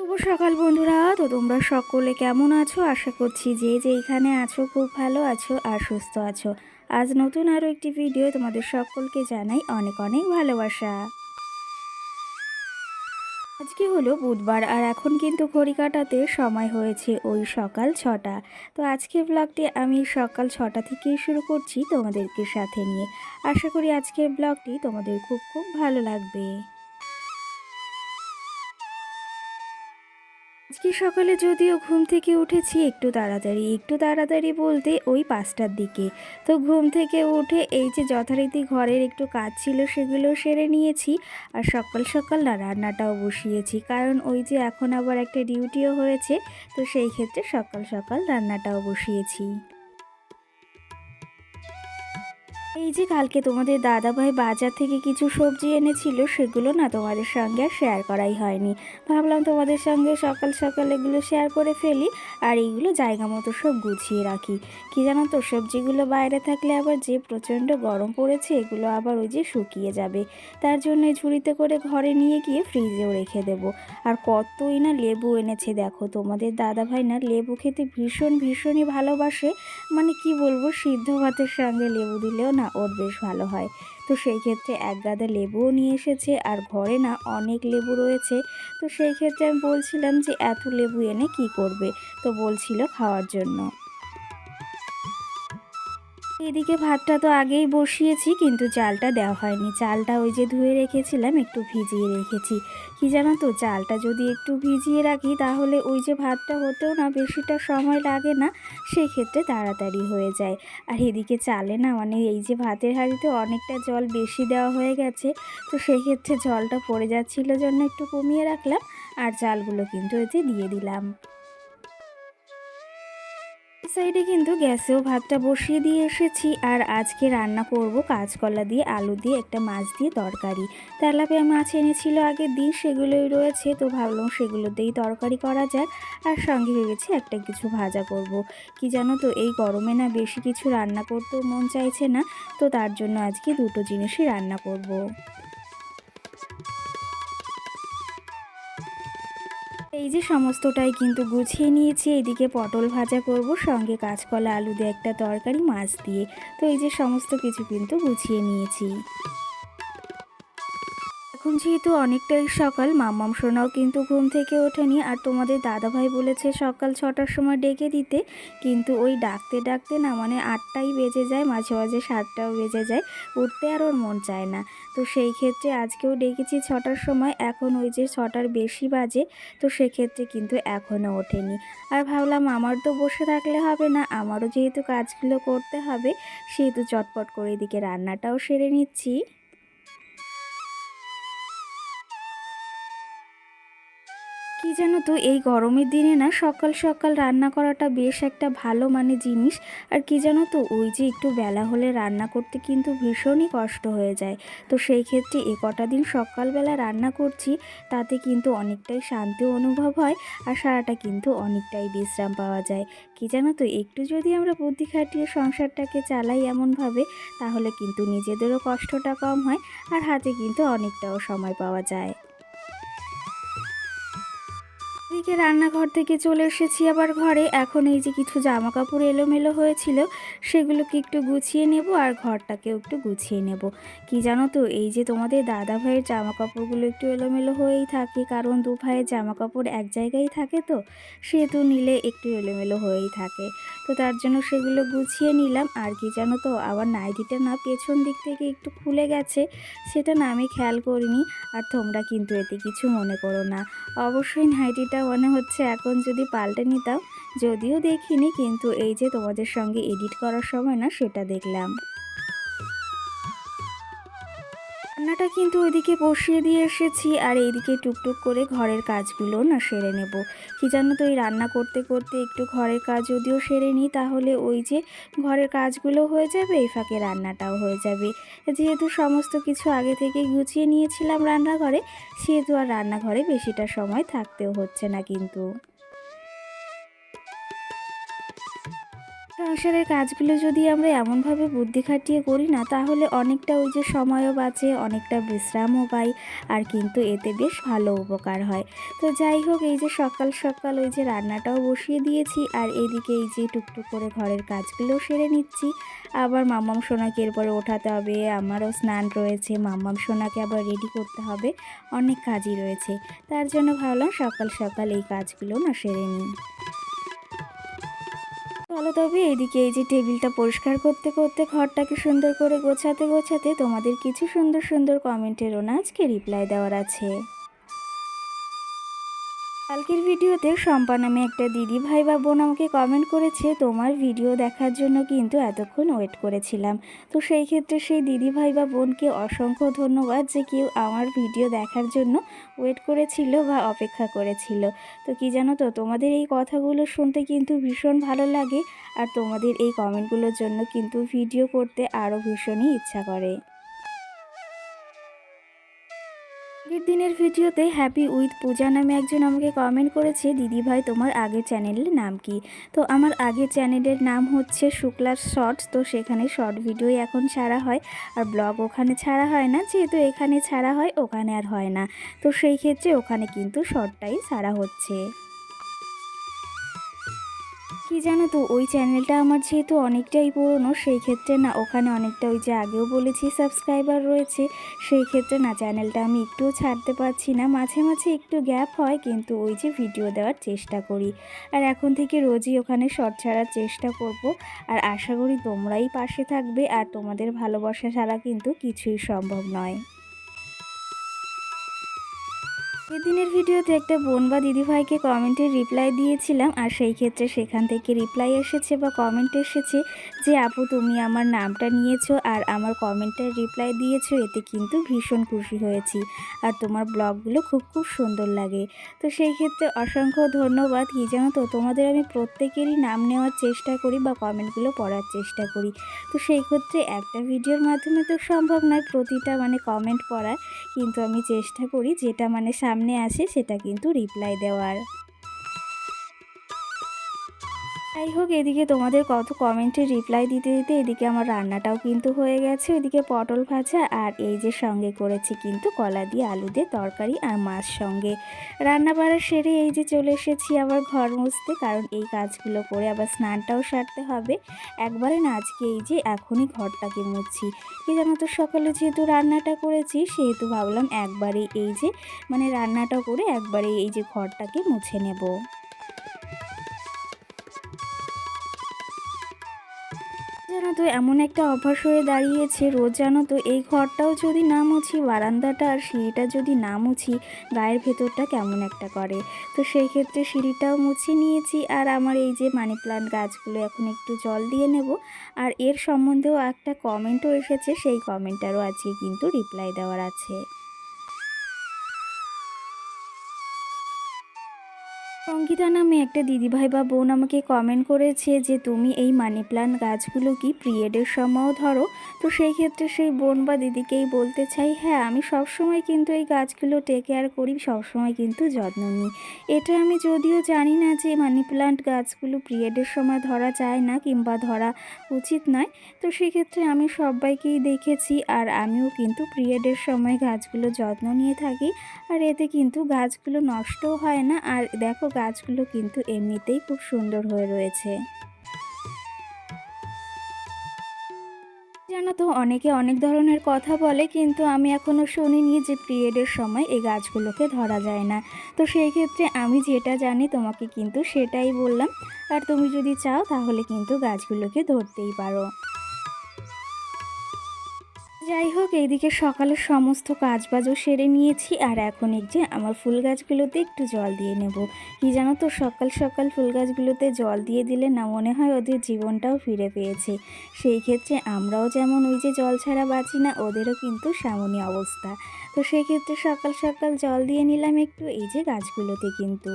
শুভ সকাল বন্ধুরা। তো তোমরা সকলে কেমন আছো? আশা করছি যে যেইখানে আছো খুব ভালো আছো আর সুস্থ আছো। আজ নতুন আরও একটি ভিডিও তোমাদের সকলকে জানাই অনেক অনেক ভালোবাসা। আজকে হলো বুধবার আর এখন কিন্তু ঘড়ি কাটাতে সময় হয়েছে ওই সকাল 6টা। তো আজকের ব্লগটি আমি সকাল 6টা থেকেই শুরু করছি তোমাদেরকে সাথে নিয়ে। আশা করি আজকের ব্লগটি তোমাদের খুব খুব ভালো লাগবে। আজকে সকালে যদিও ঘুম থেকে উঠেছি একটু তাড়াতাড়ি বলতে ওই 5টার দিকে। তো ঘুম থেকে উঠে এই যে যথারীতি ঘরের একটু কাজ ছিল সেগুলো সেরে নিয়েছি। আর সকাল সকাল না রান্নাটাও বসিয়েছি, কারণ ওই যে এখন আবার একটা ডিউটিও হয়েছে। তো সেই ক্ষেত্রে সকাল সকাল রান্নাটাও বসিয়েছি। এই যে কালকে তোমাদের দাদাভাই বাজার থেকে কিছু সবজি এনেছিল, সেগুলো না তোমাদের সঙ্গে আর শেয়ার করাই হয়নি। ভাবলাম তোমাদের সঙ্গে সকাল সকাল এগুলো শেয়ার করে ফেলি আর এইগুলো জায়গা মতো সব গুছিয়ে রাখি। কি জানো তো, সবজিগুলো বাইরে থাকলে আবার যে প্রচণ্ড গরম পড়েছে এগুলো আবার ওই যে শুকিয়ে যাবে। তার জন্য ঝুড়িতে করে ঘরে নিয়ে গিয়ে ফ্রিজেও রেখে দেব। আর কতই না লেবু এনেছে দেখো, তোমাদের দাদাভাই না লেবু খেতে ভীষণই ভালোবাসে। মানে কি বলবো, সিদ্ধ ভাতের সঙ্গে লেবু দিলেও না ওর বেশ ভালো হয়। তো সেই ক্ষেত্রে এক গাদা লেবুও নিয়ে এসেছে আর ঘরে না অনেক লেবু রয়েছে। তো সেই ক্ষেত্রে আমি বলছিলাম যে এত লেবু এনে কি করবে, তো বলছিল খাওয়ার জন্য। এদিকে ভাতটা তো আগেই বসিয়েছি, কিন্তু চালটা দেওয়া হয়নি। চালটা ওই যে ধুয়ে রেখেছিলাম, একটু ভিজিয়ে রেখেছি। কি জানো তো, চালটা যদি একটু ভিজিয়ে রাখি তাহলে ওই যে ভাতটা হতেও না বেশিটা সময় লাগে না, সেক্ষেত্রে তাড়াতাড়ি হয়ে যায়। আর এদিকে চালে না মানে এই যে ভাতের হাঁড়িতে অনেকটা জল বেশি দেওয়া হয়ে গেছে। তো সেক্ষেত্রে জলটা পড়ে যাচ্ছিল জন্য একটু কমিয়ে রাখলাম আর চালগুলো কিন্তু এই যে দিয়ে দিলাম। সাইডে কিন্তু গ্যাসেও ভাতটা বসিয়ে দিয়ে এসেছি। আর আজকে রান্না করব কাঁচকলা দিয়ে আলু দিয়ে একটা মাছ দিয়ে তরকারি। তেলাপিয়া মাছ এনেছিল আগের দিন, সেগুলোই রয়েছে। তো ভাবলাম সেগুলো দিয়েই তরকারি করা যাক। আর সঙ্গে ভেবেছি একটা কিছু ভাজা করব। কি জানো তো, এই গরমে না বেশি কিছু রান্না করতেও মন চাইছে না। তো তার জন্য আজকে দুটো জিনিসই রান্না করব। এই যে সমস্তটাই কিন্তু গুছিয়ে নিয়েছি। এদিকে পটল ভাজা করব, সঙ্গে কাঁচকলা আলু দিয়ে একটা তরকারি মাছ দিয়ে। তো এই যে সমস্ত কিছু কিন্তু গুছিয়ে নিয়েছি। এখন যেহেতু অনেকটাই সকাল, মাম্মাম সোনাও কিন্তু ঘুম থেকে ওঠেনি। আর তোমাদের দাদাভাই বলেছে সকাল 6টার সময় ডেকে দিতে, কিন্তু ওই ডাকতে ডাকতে না মানে 8টাই বেজে যায়, মাঝে মাঝে 7টাও বেজে যায়। উঠতে আর ওর মন চায় না। তো সেই ক্ষেত্রে আজকেও ডেকেছি 6টার সময়, এখন ওই যে 6টার বেশি বাজে। তো সেক্ষেত্রে কিন্তু এখনও ওঠেনি। আর ভাবলাম আমার তো বসে থাকলে হবে না, আমারও যেহেতু কাজগুলো করতে হবে, সেহেতু চটপট করে এদিকে রান্নাটাও সেরে নিচ্ছি। কি জানো তো, এই গরমের দিনে না সকাল সকাল রান্না করাটা বেশ একটা ভালো মানে জিনিস। আর কি জানো তো, ওই যে একটু বেলা হলে রান্না করতে কিন্তু ভীষণই কষ্ট হয়ে যায়। তো সেই ক্ষেত্রে এ কটা দিন সকালবেলা রান্না করছি, তাতে কিন্তু অনেকটাই শান্তি অনুভব হয়। আর সারাটা কিন্তু অনেকটাই বিশ্রাম পাওয়া যায়। কি জানো তো, একটু যদি আমরা বুদ্ধি খাটিয়ে সংসারটাকে চালাই এমনভাবে, তাহলে কিন্তু নিজেদেরও কষ্টটা কম হয় আর হাতে কিন্তু অনেকটাও সময় পাওয়া যায়। এদিকে রান্নাঘর থেকে চলে এসেছি আবার ঘরে। এখন এই যে কিছু জামা কাপড় এলোমেলো হয়েছিল, সেগুলোকে একটু গুছিয়ে নেব আর ঘরটাকেও একটু গুছিয়ে নেব। কি জানো তো, এই যে তোমাদের দাদা ভাইয়ের জামা কাপড়গুলো একটু এলোমেলো হয়েই থাকে, কারণ দু ভাইয়ের জামা কাপড় এক জায়গায় থাকে, তো সেহেতু নিলে একটু এলোমেলো হয়েই থাকে। তো তার জন্য সেগুলো গুছিয়ে নিলাম। আর কি জানো তো, আবার নাইটিটা না পেছন দিক থেকে একটু খুলে গেছে, সেটা না আমি খেয়াল করিনি। আর তোমরা কিন্তু এতে কিছু মনে করো না। অবশ্যই নাইটিটা মনে হচ্ছে এখন যদি পাল্টে নিতাম, যদিও দেখিনি, কিন্তু এই যে তোমাদের সঙ্গে এডিট করার সময় না সেটা দেখলাম। রান্নাটা কিন্তু ওইদিকে বসিয়ে দিয়ে এসেছি আর এইদিকে টুকটুক করে ঘরের কাজগুলো না সেরে নেব। কি জানো তো, এই রান্না করতে করতে একটু ঘরের কাজ যদিও সেরে নিই, তাহলে ওই যে ঘরের কাজগুলো হয়ে যাবে, এই ফাঁকে রান্নাটাও হয়ে যাবে। যেহেতু সমস্ত কিছু আগে থেকেই গুছিয়ে নিয়েছিলাম রান্নাঘরে, সেহেতু আর রান্নাঘরে বেশিটা সময় থাকতেও হচ্ছে না কিন্তু। সংসারের কাজগুলো যদি আমরা এমনভাবে বুদ্ধি খাটিয়ে করি না, তাহলে অনেকটা ওই যে সময়ও বাঁচে, অনেকটা বিশ্রামও পাই, আর কিন্তু এতে বেশ ভালো উপকার হয়। তো যাই হোক, এই যে সকাল সকাল ওই যে রান্নাটাও বসিয়ে দিয়েছি, আর এইদিকে এই যে টুকটুক করে ঘরের কাজগুলোও সেরে নিচ্ছি। আবার মাম্মাম সোনাকে এরপরে ওঠাতে হবে, আমারও স্নান রয়েছে, মাম্মাম সোনাকে আবার রেডি করতে হবে, অনেক কাজই রয়েছে। তার জন্য ভাবলাম সকাল সকাল এই কাজগুলো না সেরে নিই। চলো তবে এদিকে এই যে টেবিলটা পরিষ্কার করতে করতে ঘরটাকে সুন্দর করে গোছাতে গোছাতে তোমাদের কিছু সুন্দর সুন্দর কমেন্টেরও না আজকে রিপ্লাই দেওয়ার আছে। কালকের ভিডিওতে শম্পা নামে একটা দিদি ভাই বা বোন আমাকে কমেন্ট করেছে, তোমার ভিডিও দেখার জন্য কিন্তু এতক্ষণ ওয়েট করেছিলাম। তো সেই ক্ষেত্রে সেই দিদি ভাই বা বোনকে অসংখ্য ধন্যবাদ যে কেউ আমার ভিডিও দেখার জন্য ওয়েট করেছিল বা অপেক্ষা করেছিল। তো কি জানো তো, তোমাদের এই কথাগুলো শুনতে কিন্তু ভীষণ ভালো লাগে, আর তোমাদের এই কমেন্টগুলোর জন্য কিন্তু ভিডিও করতে আরও ভীষণই ইচ্ছা করে। আগের দিনের ভিডিওতে হ্যাপি উইথ পূজা নামে একজন আমাকে কমেন্ট করেছে, দিদিভাই তোমার আগের চ্যানেলের নাম কি? তো আমার আগের চ্যানেলের নাম হচ্ছে শুক্লার শর্টস। তো সেখানে শর্ট ভিডিওই এখন ছাড়া হয়, আর ব্লগ ওখানে ছাড়া হয় না, যেহেতু এখানে ছাড়া হয় ওখানে আর হয় না। তো সেই ক্ষেত্রে ওখানে কিন্তু শর্টটাই ছাড়া হচ্ছে। কি জানো তো, ওই চ্যানেলটা আমার যেহেতু অনেকটাই পুরনো, সেই ক্ষেত্রে না ওখানে অনেকটা ওই যে আগেও বলেছি সাবস্ক্রাইবার রয়েছে, সেই ক্ষেত্রে না চ্যানেলটা আমি একটুও ছাড়তে পারছি না। মাঝে মাঝে একটু গ্যাপ হয়, কিন্তু ওই যে ভিডিও দেওয়ার চেষ্টা করি, আর এখন থেকে রোজই ওখানে শর্ট ছাড়ার চেষ্টা করব। আর আশা করি তোমরাই পাশে থাকবে, আর তোমাদের ভালোবাসা ছাড়া কিন্তু কিছুই সম্ভব নয়। সেদিনের ভিডিওতে একটা বোন বা দিদিভাইকে কমেন্টের রিপ্লাই দিয়েছিলাম, আর সেই ক্ষেত্রে সেখান থেকে রিপ্লাই এসেছে বা কমেন্ট এসেছে যে আপু তুমি আমার নামটা নিয়েছো আর আমার কমেন্টের রিপ্লাই দিয়েছো, এতে কিন্তু ভীষণ খুশি হয়েছি, আর তোমার ব্লগগুলো খুব খুব সুন্দর লাগে। তো সেই ক্ষেত্রে অসংখ্য ধন্যবাদ। কি জানো তো, তোমাদের আমি প্রত্যেকেরই নাম নেওয়ার চেষ্টা করি বা কমেন্টগুলো পড়ার চেষ্টা করি। তো সেই ক্ষেত্রে একটা ভিডিওর মাধ্যমে তো সম্ভব নয় প্রতিটা কমেন্ট পড়ার, কিন্তু আমি চেষ্টা করি যেটা সামনে আসে সেটা কিন্তু রিপ্লাই দেওয়ার। যাই হোক, এদিকে তোমাদের কত কমেন্টে রিপ্লাই দিতে দিতে এদিকে আমার রান্নাটাও কিন্তু হয়ে গেছে। ওইদিকে পটল ভাজা, আর এই যে সঙ্গে করেছি কিন্তু কলা দিয়ে আলু দিয়ে তরকারি আর মাছ সঙ্গে। রান্না বাড়া সেরে এই যে চলে এসেছি আবার ঘর মুছতে, কারণ এই কাজগুলো করে আবার স্নানটাও সারতে হবে। একবারে না আজকে এই যে এখনই ঘরটাকে মুছছি। কি জানো তো, সকালে যেহেতু রান্নাটা করেছি সেহেতু ভাবলাম একবারে এই যে রান্নাটা করে একবারে এই যে ঘরটাকে মুছে নেব। জানো তো, এমন একটা অভ্যাস হয়ে দাঁড়িয়েছে, রোজ জানো তো এই ঘরটাও যদি না মুছি, বারান্দাটা আর সিঁড়িটা যদি না মুছি, গায়ের ভেতরটা কেমন একটা করে। তো সেই ক্ষেত্রে সিঁড়িটাও মুছে নিয়েছি, আর আমার এই যে মানি প্লান্ট গাছগুলো এখন একটু জল দিয়ে নেব। আর এর সম্বন্ধেও একটা কমেন্টও এসেছে, সেই কমেন্টটারও আজকে কিন্তু রিপ্লাই দেওয়ার আছে। অঙ্কিতা নামে একটা দিদিভাই বা বোন আমাকে কমেন্ট করেছে যে তুমি এই মানি প্লান্ট গাছগুলো কি পিরিয়ডের সময়ও ধরো? তো সেই ক্ষেত্রে সেই বোন বা দিদিকেই বলতে চাই, হ্যাঁ আমি সবসময় কিন্তু এই গাছগুলো টেক কেয়ার করি, সবসময় কিন্তু যত্ন নিই। এটা আমি যদিও জানি না যে মানি প্লান্ট গাছগুলো পিরিয়ডের সময় ধরা যায় না কিংবা ধরা উচিত নয়। তো সেক্ষেত্রে আমি সবাইকেই দেখেছি, আর আমিও কিন্তু পিরিয়ডের সময় গাছগুলো যত্ন নিয়ে থাকি, আর এতে কিন্তু গাছগুলো নষ্টও হয় না, আর দেখো গাছগুলো কিন্তু এমনিতেই খুব সুন্দর হয়ে রয়েছে। জানো তো, অনেকে অনেক ধরনের কথা বলে, কিন্তু আমি এখনও শুনিনি যে পিরিয়ডের সময় এই গাছগুলোকে ধরা যায় না। তো সেই ক্ষেত্রে আমি যেটা জানি তোমাকে কিন্তু সেটাই বললাম, আর তুমি যদি চাও তাহলে কিন্তু গাছগুলোকে ধরতেই পারো। যাই হোক, এইদিকে সকালের সমস্ত কাজবাজও সেরে নিয়েছি, আর এখন এই যে আমার ফুল গাছগুলোতে একটু জল দিয়ে নেব। কি জানো তো, সকাল সকাল ফুল গাছগুলোতে জল দিয়ে দিলে না মনে হয় ওদের জীবনটাও ফিরে পেয়েছে। সেই ক্ষেত্রে আমরাও যেমন ওই যে জল ছাড়া বাঁচি না, ওদেরও কিন্তু সেমনই অবস্থা। তো সেই ক্ষেত্রে সকাল সকাল জল দিয়ে নিলাম একটু এই যে গাছগুলোতে কিন্তু।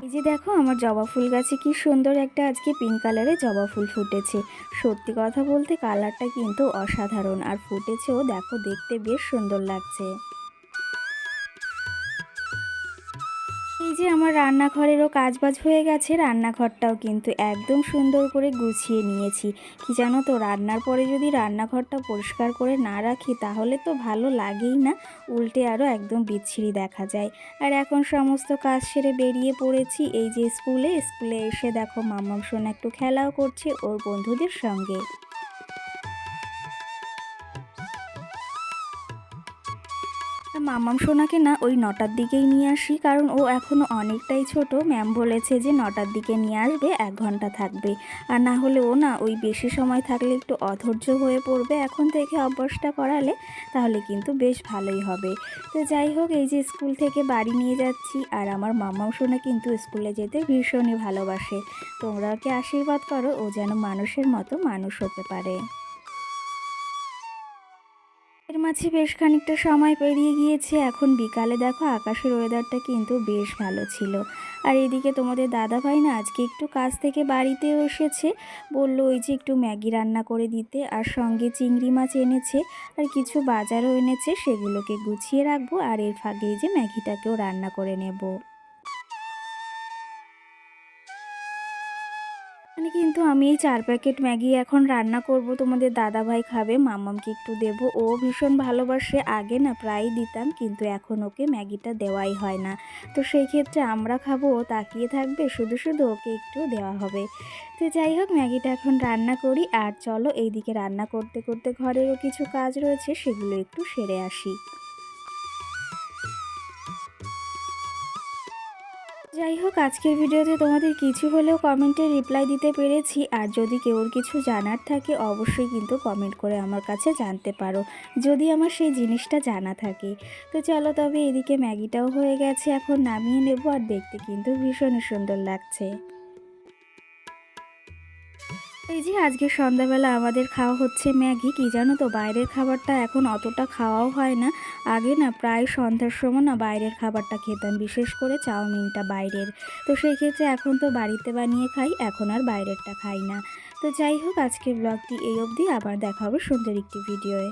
এই যে দেখো, আমার জবা ফুল গাছে কি সুন্দর একটা আজকে পিঙ্ক কালারের জবা ফুল ফুটেছে। সত্যি কথা বলতে কালারটা কিন্তু অসাধারণ, আর ফুটেছেও দেখো, দেখতে বেশ সুন্দর লাগছে। এই যে আমার রান্নাঘরেরও কাজবাজ হয়ে গেছে, রান্নাঘরটাও কিন্তু একদম সুন্দর করে গুছিয়ে নিয়েছি। কি জানো তো, রান্নার পরে যদি রান্নাঘরটা পরিষ্কার করে না রাখি তাহলে তো ভালো লাগেই না, উল্টে আরও একদম বিচ্ছিরি দেখা যায়। আর এখন সমস্ত কাজ সেরে বেরিয়ে পড়েছি এই যে স্কুলে এসে দেখো মাম্মাম সোনা একটু খেলাও করছে ওর বন্ধুদের সঙ্গে। মামাম সোনাকে না ওই 9টার দিকেই নিয়ে আসি, কারণ ও এখনও অনেকটাই ছোট। ম্যাম বলেছে যে 9টার দিকে নিয়ে আসবে, 1 ঘন্টা থাকবে। আর না হলে ও না ওই বেশি সময় থাকলে একটু অধৈর্য হয়ে পড়বে। এখন থেকে অভ্যাসটা করালে তাহলে কিন্তু বেশ ভালোই হবে। তো যাই হোক, এই যে স্কুল থেকে বাড়ি নিয়ে যাচ্ছি, আর আমার মামাম সোনা কিন্তু স্কুলে যেতে ভীষণই ভালোবাসে। তোমরা ওকে আশীর্বাদ করো ও যেন মানুষের মতো মানুষ হতে পারে। এর মাঝে বেশ খানিকটা সময় পেরিয়ে গিয়েছে, এখন বিকালে দেখো আকাশের ওয়েদারটা কিন্তু বেশ ভালো ছিল। আর এদিকে তোমাদের দাদাভাই না আজকে একটু কাজ থেকে বাড়িতেও এসেছে, বলল ওই যে একটু ম্যাগি রান্না করে দিতে, আর সঙ্গে চিংড়ি মাছ এনেছে আর কিছু বাজারও এনেছে, সেগুলোকে গুছিয়ে রাখবো আর এর ফাঁকে এই যে ম্যাগিটাকেও রান্না করে নেব। কিন্তু আমি এই 4 প্যাকেট ম্যাগি এখন রান্না করব, তোমাদের দাদাভাই খাবে, মাম্মামকে একটু দেব, ও ভীষণ ভালোবাসে। আগে না প্রায়ই দিতাম, কিন্তু এখন ওকে ম্যাগিটা দেওয়াই হয় না। তো সেই ক্ষেত্রে আমরা খাবো, ও তাকিয়ে থাকবে, শুধু শুধু ওকে একটু দেওয়া হবে। তো যাই হোক, ম্যাগিটা এখন রান্না করি। আর চলো এইদিকে রান্না করতে করতে ঘরেরও কিছু কাজ রয়েছে, সেগুলো একটু সেরে আসি। যাই হোক, আজকের ভিডিওতে তোমাদের কিছু হলেও কমেন্টে রিপ্লাই দিতে পেরেছি। আর যদি কেউর কিছু জানার থাকে অবশ্যই কিন্তু কমেন্ট করে আমার কাছে জানতে পারো, যদি আমার সেই জিনিসটা জানা থাকে। তো চলো তবে এদিকে ম্যাগিটাও হয়ে গেছে, এখন নামিয়ে নেব। আর দেখতে কিন্তু ভীষণই সুন্দর লাগছে। এই যে আজকে সন্ধ্যাবেলা আমাদের খাওয়া হচ্ছে ম্যাগি। কি জানো তো, বাইরের খাবারটা এখন অতটা খাওয়াও হয় না। আগে না প্রায় সন্ধ্যার সময় না বাইরের খাবারটা খেতাম, বিশেষ করে চাউমিনটা বাইরের। তো সেই ক্ষেত্রে এখন তো বাড়িতে বানিয়ে খাই, এখন আর বাইরেরটা খাই না। তো যাই হোক, আজকের ব্লগটি এই অবধি, আবার দেখা হবে সুন্দর একটি ভিডিওয়ে।